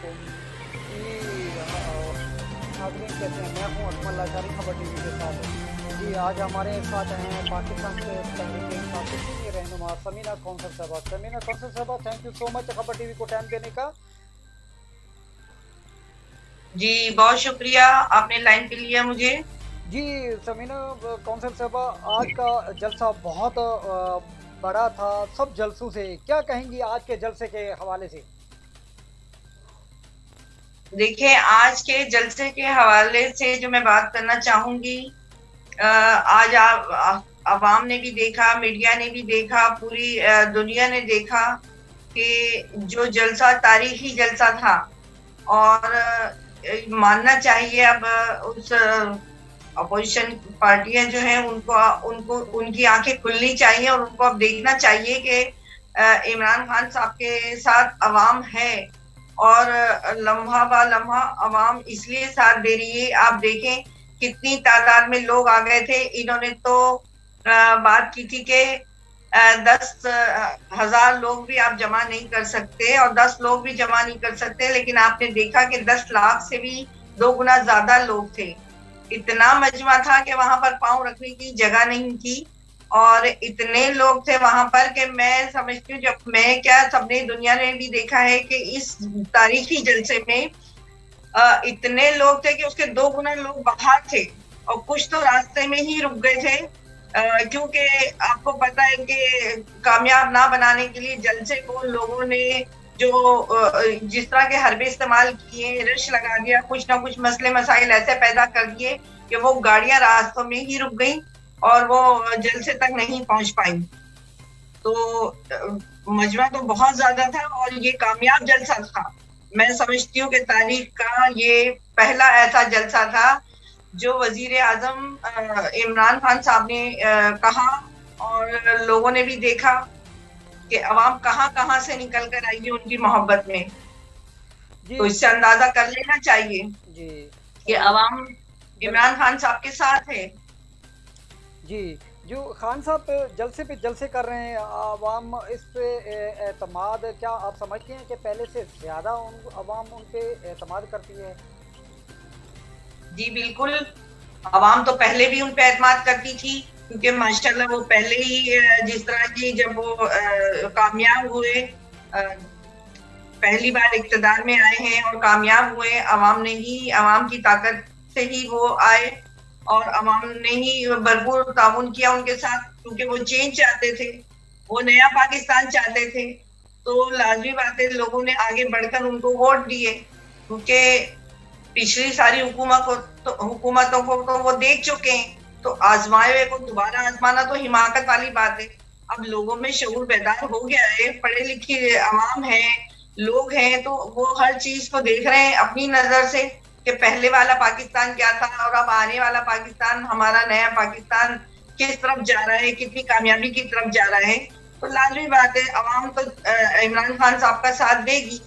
जी नाज़रीन कैसे हैं? मैं हूँ अकमल लाचारी खबर टीवी के साथ। जी आज हमारे साथ हैं पाकिस्तान से तहरीक इंसाफ की रहनुमा समीना कौंसल साहबा। समीना कौंसल साहबा, थैंक यू सो मच खबर टीवी को टाइम देने का। जी, बहुत शुक्रिया आपने लाइन पे लिया मुझे। जी समीना कौंसल साहबा, आज का जलसा बहुत बड़ा था। सब जलसों से क्या कहेंगी आज के जलसे के हवाले से? देखिए, आज के जलसे के हवाले से जो मैं बात करना चाहूंगी, आज आवाम ने भी देखा, मीडिया ने भी देखा, पूरी दुनिया ने देखा कि जो जलसा तारीखी जलसा था। और मानना चाहिए अब उस अपोजिशन पार्टियां जो हैं उनको उनको उनकी आंखें खुलनी चाहिए और उनको अब देखना चाहिए कि इमरान खान साहब के साथ अवाम है। और लम्हा बा लम्हा अवाम इसलिए साथ दे रही है। आप देखें कितनी तादाद में लोग आ गए थे। इन्होंने तो बात की थी कि 10,000 लोग भी आप जमा नहीं कर सकते और 10 लोग भी जमा नहीं कर सकते, लेकिन आपने देखा कि 10 लाख से भी 2 गुना ज्यादा लोग थे। इतना मजमा था कि वहां पर पांव रखने की जगह नहीं थी। और इतने लोग थे वहां पर कि मैं समझती हूँ, जब मैं क्या सबने दुनिया ने भी देखा है कि इस तारीखी जलसे में इतने लोग थे कि उसके 2 गुना लोग बाहर थे। और कुछ तो रास्ते में ही रुक गए थे, क्योंकि आपको पता है कि कामयाब ना बनाने के लिए जलसे को लोगों ने जो जिस तरह के हरबे इस्तेमाल किए, रश लगा दिया, कुछ ना कुछ मसले मसाइल ऐसे पैदा कर दिए कि वो गाड़ियां रास्तों में ही रुक गई और वो जलसे तक नहीं पहुंच पाई। तो मजमा तो बहुत ज्यादा था और ये कामयाब जलसा था। मैं समझती हूँ कि तारीख का ये पहला ऐसा जलसा था जो वजीर आजम इमरान खान साहब ने कहा। और लोगों ने भी देखा कि अवाम कहाँ कहाँ से निकल कर आई है उनकी मोहब्बत में। जी तो इससे अंदाजा कर लेना चाहिए जी कि अवाम बिल्कुल। इमरान खान साहब के साथ है। जी, जो खान साहब पे जलसे कर रहे हैं, आवाम इस पे एतमाद, क्या आप समझते हैं कि पहले से ज़्यादा आवाम उन पे एतमाद करती है? जी बिल्कुल। अवाम तो पहले भी उन पे एतमाद करती थी, क्योंकि माशाल्लाह वो पहले ही जिस तरह की जब वो कामयाब हुए, पहली बार इक्तदार में आए हैं और कामयाब हुए, अवाम ने ही, अवाम की ताकत से ही वो आए। और अवाम ने ही भरपूर ताउन किया उनके साथ, क्योंकि वो चेंज चाहते थे, वो नया पाकिस्तान चाहते थे। तो लाजमी बात है लोगों ने आगे बढ़कर उनको वोट दिए, क्योंकि पिछली सारी हुकूमतों को तो वो देख चुके हैं। तो आजमाए हुए को दोबारा आजमाना तो हिमाकत वाली बात है। अब लोगों में शऊर बेदार हो गया है, पढ़े लिखे अवाम है, लोग हैं, तो वो हर चीज को देख रहे हैं अपनी नजर से कि पहले वाला पाकिस्तान क्या था और अब आने वाला पाकिस्तान, हमारा नया पाकिस्तान किस तरफ जा रहा है, कितनी कामयाबी की तरफ जा रहा है। तो लाजमी बात है अवाम तो इमरान खान साहब का साथ देगी,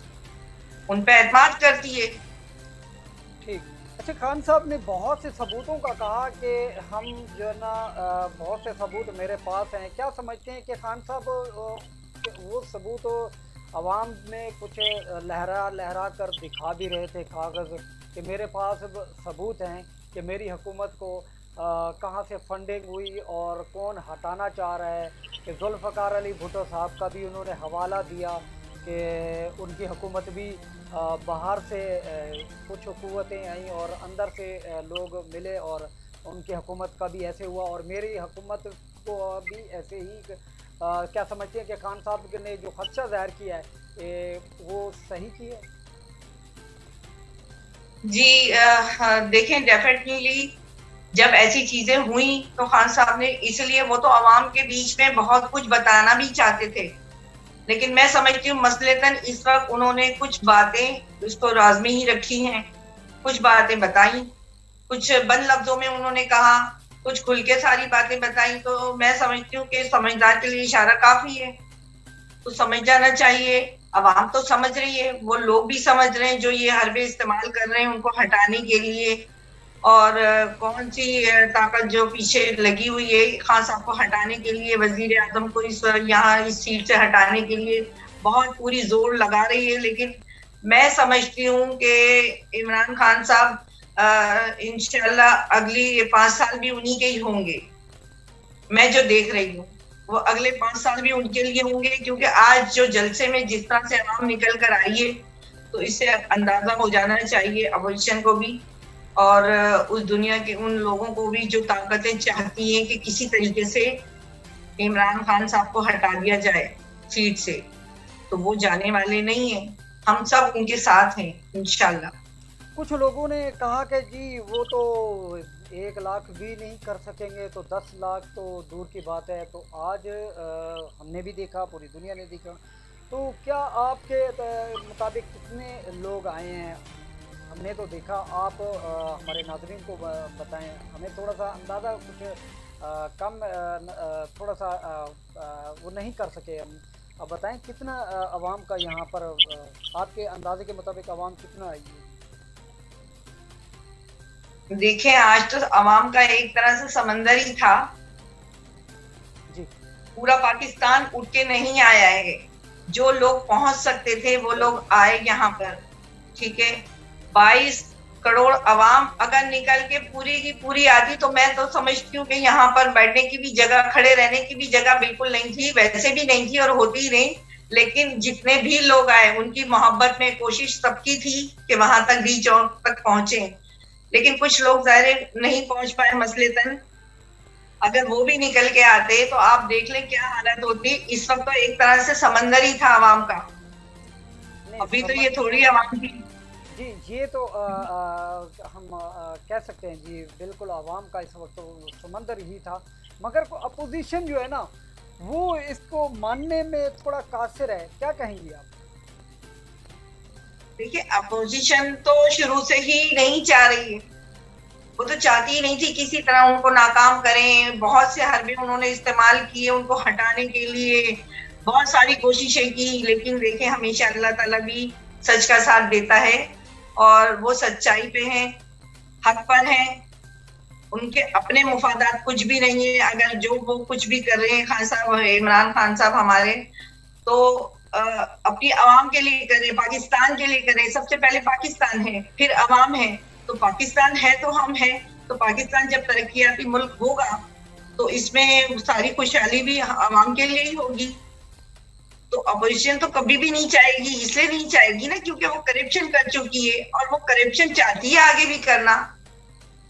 उन पर एतमाद करती है। ठीक। अच्छा, खान साहब ने बहुत से सबूतों का कहा कि हम जो है ना, बहुत से सबूत मेरे पास हैं। क्या समझते हैं कि खान साहब कि वो सबूत आवाम में कुछ लहरा लहरा कर दिखा भी रहे थे कागज़, कि मेरे पास अब सबूत हैं कि मेरी हुकूमत को कहाँ से फंडिंग हुई और कौन हटाना चाह रहा है। कि जुल्फ़िकार अली भुट्टो साहब का भी उन्होंने हवाला दिया कि उनकी हुकूमत भी बाहर से कुछ हुकूमतें आई और अंदर से लोग मिले और उनकी हुकूमत का भी ऐसे हुआ और मेरी हुकूमत को भी ऐसे ही। क्या समझते हैं कि खान साहब ने जो खदशा ज़ाहिर किया है, वो सही किया है? जी हाँ, देखें डेफिनेटली जब ऐसी चीजें हुई तो खान साहब ने, इसलिए वो तो अवाम के बीच में बहुत कुछ बताना भी चाहते थे, लेकिन मैं समझती हूँ मसलतन इस वक्त उन्होंने कुछ बातें उसको राज में ही रखी हैं। कुछ बातें बताई, कुछ बंद लफ्जों में उन्होंने कहा, कुछ खुल के सारी बातें बताई। तो मैं समझती हूँ कि समझदार के लिए इशारा काफी है, तो समझ जाना चाहिए। अवाम तो समझ रही है, वो लोग भी समझ रहे हैं जो ये हरबे इस्तेमाल कर रहे हैं उनको हटाने के लिए। और कौन सी ताकत जो पीछे लगी हुई है खान साहब को हटाने के लिए, वजीर आजम को इस यहाँ इस सीट से हटाने के लिए बहुत पूरी जोर लगा रही है। लेकिन मैं समझती हूँ कि इमरान खान साहब इंशाल्लाह अगली 5 साल भी उन्हीं के ही होंगे। मैं जो देख रही हूँ वो अगले 5 साल भी उनके लिए होंगे, क्योंकि आज जो जलसे में जिस तरह से आवाम निकल कर आई है, तो इससे अंदाजा हो जाना चाहिए अपोजिशन को भी और उस दुनिया के उन लोगों को भी जो ताकतें चाहती हैं कि किसी तरीके से इमरान खान साहब को हटा दिया जाए सीट से, तो वो जाने वाले नहीं है। हम सब उनके साथ हैं इंशाल्लाह। कुछ लोगों ने कहा कि जी वो तो 1 लाख भी नहीं कर सकेंगे, तो 10 लाख तो दूर की बात है। तो आज हमने भी देखा, पूरी दुनिया ने देखा। तो क्या आपके मुताबिक कितने लोग आए हैं? हमने तो देखा, आप हमारे नाज़रीन को बताएं, हमें थोड़ा सा अंदाज़ा कुछ कम थोड़ा सा वो नहीं कर सके हम। अब बताएं कितना अवाम का यहाँ पर आपके अंदाजे के मुताबिक अवाम कितना आई है? देखें, आज तो अवाम का एक तरह से समंदर ही था। जी। पूरा पाकिस्तान उठ के नहीं आया है। जो लोग पहुंच सकते थे वो लोग आए यहाँ पर, ठीक है। 22 करोड़ अवाम अगर निकल के पूरी की पूरी आती, तो मैं तो समझती हूँ कि यहाँ पर बैठने की भी जगह, खड़े रहने की भी जगह बिल्कुल नहीं थी, वैसे भी नहीं थी और होती ही नहीं। लेकिन जितने भी लोग आए उनकी मोहब्बत में कोशिश सबकी थी कि वहां तक रीच तक पहुंचे, लेकिन कुछ लोग जाहिर नहीं पहुंच पाए मसलेतन। अगर वो भी निकल के आते तो आप देख लें क्या हालत होती। इस वक्त तो एक तरह से समंदर ही था आवाम का। नहीं अभी तो ये थोड़ी आवाम थी। जी, ये तो हम कह सकते हैं जी, बिल्कुल आवाम का इस वक्त तो समंदर ही था। मगर अपोजिशन जो है ना, वो इसको मानने में थोड़ा कासिर है। क्या कहेंगी आप? देखिए, अपोजिशन तो शुरू से ही नहीं चाह रही है। वो तो चाहती ही नहीं थी किसी तरह उनको नाकाम करें। बहुत से हरबे उन्होंने इस्तेमाल किए उनको हटाने के लिए, बहुत सारी कोशिशें की, लेकिन देखें हमेशा अल्लाह ताला भी सच का साथ देता है और वो सच्चाई पे हैं, हक पर हैं। उनके अपने मुफादात कुछ भी नहीं है। अगर जो वो कुछ भी कर रहे हैं खान साहब, इमरान खान साहब हमारे, तो अपनी आवाम के लिए करें, पाकिस्तान के लिए करें। सबसे पहले पाकिस्तान है, फिर आवाम है। तो पाकिस्तान है तो हम हैं। तो पाकिस्तान जब तरक्याती मुल्क होगा तो इसमें सारी खुशहाली भी आवाम के लिए ही होगी। तो अपोजिशन तो कभी भी नहीं चाहेगी, इसलिए नहीं चाहेगी ना क्योंकि वो करप्शन कर चुकी है और वो करप्शन चाहती है आगे भी करना।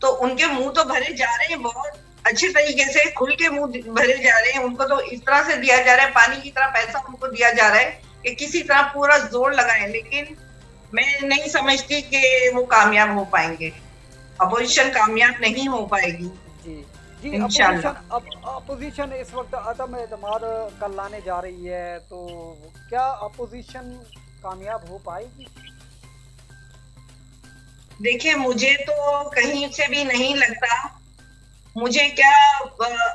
तो उनके मुंह तो भरे जा रहे हैं, बहुत अच्छे तरीके से खुल के मुंह भरे जा रहे हैं। उनको तो इस तरह से दिया जा रहा है, पानी की तरह पैसा उनको दिया जा रहा है कि किसी तरह पूरा जोर लगाए। लेकिन मैं नहीं समझती कि वो कामयाब हो पाएंगे। अपोजिशन कामयाब नहीं हो पाएगी जी जी। इंशाल्लाह। अपोजिशन इस वक्त अदम एतमाद कर लाने जा रही है, तो क्या अपोजिशन कामयाब हो पाएगी? देखिए, मुझे तो कहीं से भी नहीं लगता। मुझे क्या,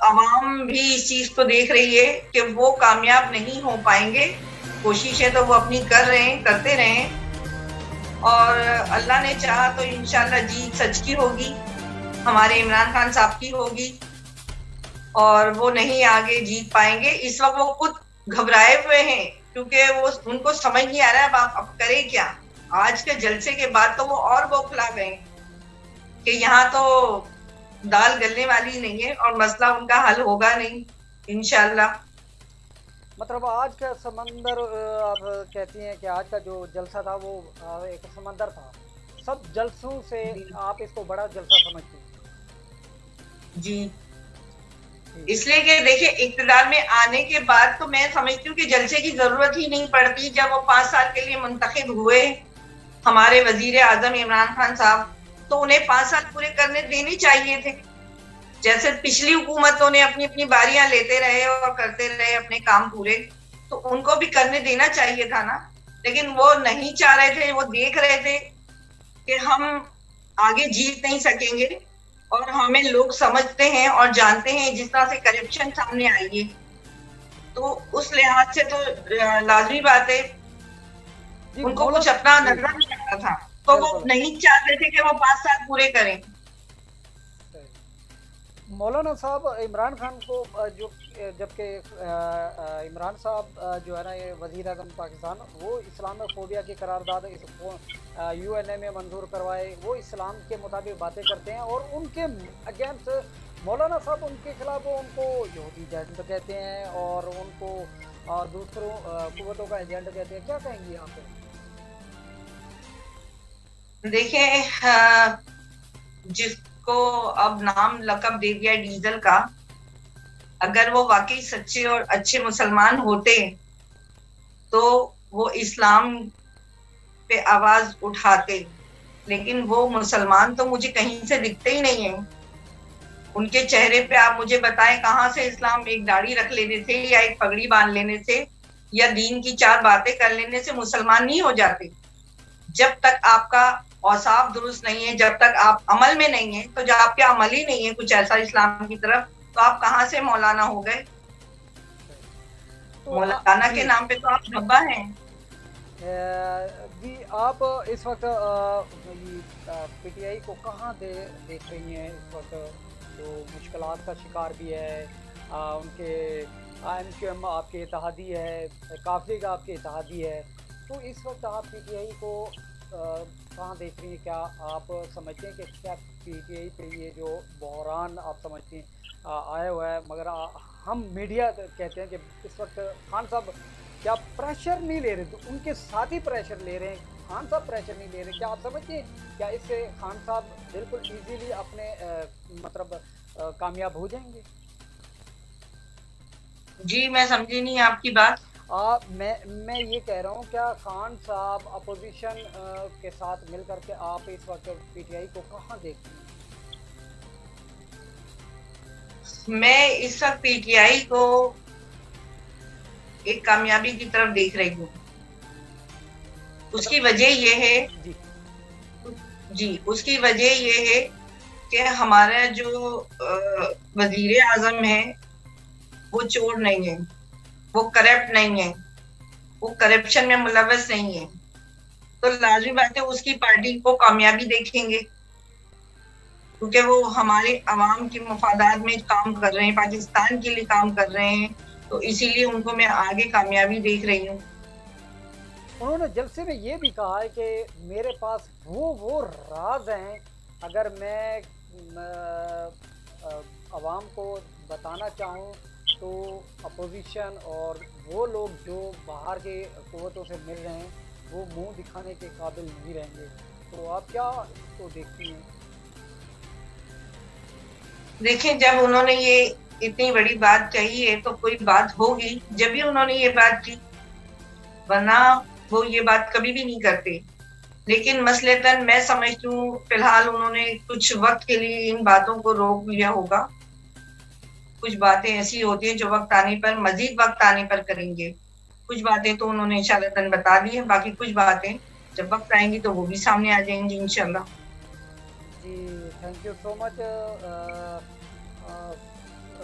आवाम भी इस चीज को देख रही है कि वो कामयाब नहीं हो पाएंगे। कोशिशें तो वो अपनी कर रहे हैं, करते रहे, और अल्लाह ने चाहा तो इंशाल्लाह जीत सच की होगी, हमारे इमरान खान साहब की होगी और वो नहीं आगे जीत पाएंगे। इस वक्त वो खुद घबराए हुए हैं क्योंकि वो उनको समझ नहीं आ रहा है अब करें क्या। आज के जलसे के बाद तो वो और बौखला गए कि यहाँ तो दाल गलने वाली नहीं है और मसला उनका हल होगा नहीं इंशाल्लाह। मतलब आज का समंदर, आप कहती हैं कि आज का जो जलसा था वो एक समंदर था। सब जलसों से आप इसको बड़ा जलसा समझती हैं? जी, इसलिए कि देखिए, इक्तदार में आने के बाद तो मैं समझती हूँ कि जलसे की जरूरत ही नहीं पड़ती। जब वो 5 साल के लिए मुंतखब हुए हमारे वजीर आजम इमरान खान साहब, तो उन्हें 5 साल पूरे करने देने चाहिए थे। जैसे पिछली हुकूमतों ने अपनी अपनी बारियां लेते रहे और करते रहे अपने काम पूरे, तो उनको भी करने देना चाहिए था ना। लेकिन वो नहीं चाह रहे थे। वो देख रहे थे कि हम आगे जीत नहीं सकेंगे और हमें लोग समझते हैं और जानते हैं जिस तरह से करप्शन सामने आई है, तो उस लिहाज से तो लाजमी बात है उनको कुछ अपना नजर नहीं आता था, तो वो नहीं चाहते थे कि वो 5 साल पूरे करें। मौलाना साहब इमरान खान को जबकि इमरान साहब जो है ना ये वज़ीर आज़म पाकिस्तान, वो इस्लामोफोबिया की करारदाद इसको यूएनए में मंजूर करवाए, वो इस्लाम के मुताबिक बातें करते हैं और उनके अगेंस्ट मौलाना साहब उनके खिलाफ वो उनको यहूदी एजेंट कहते हैं और उनको दूसरों कुव्वतों का एजेंट कहते हैं। क्या कहेंगी आप? देखिए, जिसको अब नाम लकब दे दिया डीजल का, अगर वो वाकई सच्चे और अच्छे मुसलमान होते तो वो इस्लाम पे आवाज उठाते, लेकिन वो मुसलमान तो मुझे कहीं से दिखते ही नहीं है। उनके चेहरे पे आप मुझे बताएं कहाँ से इस्लाम एक दाढ़ी रख लेने से या एक पगड़ी बांध लेने से या दीन की 4 बातें कर लेने से मुसलमान नहीं हो जाते। जब तक आपका औसाफ दुरुस्त नहीं है, जब तक आप अमल में नहीं है, तो जब आपके अमल ही नहीं है कुछ ऐसा इस्लाम की तरफ, तो आप कहाँ से मौलाना हो गए? तो मौलाना के नाम पे तो आप धब्बा हैं। जी, आप इस वक्त पीटीआई को कहाँ देख रही हैं इस वक्त? जो मुश्किलात का शिकार भी है, उनके एमक्यूएम आपके इत्तेहादी है, काफिले का आपके इत्तेहादी है, तो इस वक्त आप पीटीआई को कहाँ देख रही हैं? क्या आप समझते हैं कि क्या पीटीआई पे ये जो बहरान आप समझती हैं आया हुआ है, मगर हम मीडिया कहते हैं कि इस वक्त खान साहब क्या प्रेशर नहीं ले रहे, तो उनके साथ ही प्रेशर ले रहे हैं, खान साहब प्रेशर नहीं ले रहे? क्या आप समझते हैं क्या इससे खान साहब बिल्कुल इजीली अपने मतलब कामयाब हो जाएंगे? जी, मैं समझी नहीं आपकी बात। मैं ये कह रहा हूँ, क्या खान साहब अपोजिशन के साथ मिल करके आप इस वक्त पीटीआई को कहाँ देखते हैं? मैं इस वक्त पीटीआई को एक कामयाबी की तरफ देख रही हूँ। उसकी वजह ये है जी जी उसकी वजह ये है कि हमारा जो वजीर आजम है वो चोर नहीं है, वो करप्ट नहीं है, वो करप्शन में मुलव्वस नहीं है, तो लाजमी बात है उसकी पार्टी को कामयाबी देखेंगे, क्योंकि वो हमारे अवाम के मफादात में काम कर रहे हैं, पाकिस्तान के लिए काम कर रहे हैं, तो इसीलिए उनको मैं आगे कामयाबी देख रही हूँ। उन्होंने जलसे में ये भी कहा है कि मेरे पास वो राज हैं, अगर मैं आवाम को बताना चाहूँ तो अपोजिशन और वो लोग जो बाहर के क़ुव्वतों से मिल रहे हैं वो मुंह दिखाने के काबिल नहीं रहेंगे। तो आप क्या इसको देखती हैं? देखें, जब उन्होंने ये इतनी बड़ी बात कही है तो कोई बात होगी, जब भी उन्होंने ये बात की, वरना वो ये बात कभी भी नहीं करते। लेकिन मसलतन मैं समझती हूँ फिलहाल उन्होंने कुछ वक्त के लिए इन बातों को रोक लिया होगा। कुछ बातें ऐसी होती हैं जो वक्त आने पर, मजीद वक्त आने पर करेंगे। कुछ बातें तो उन्होंने इंशाअल्लाह बता दी है, बाकी कुछ बातें जब वक्त आएंगी तो वो भी सामने आ जाएंगी इंशाअल्लाह। जी, thank you so much.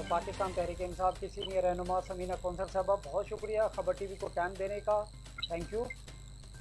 Pakistan Tehreek Insaf की सीनियर रहनुमा समीना कौंसल साहबा, बहुत शुक्रिया खबर टीवी को टाइम देने का। Thank you.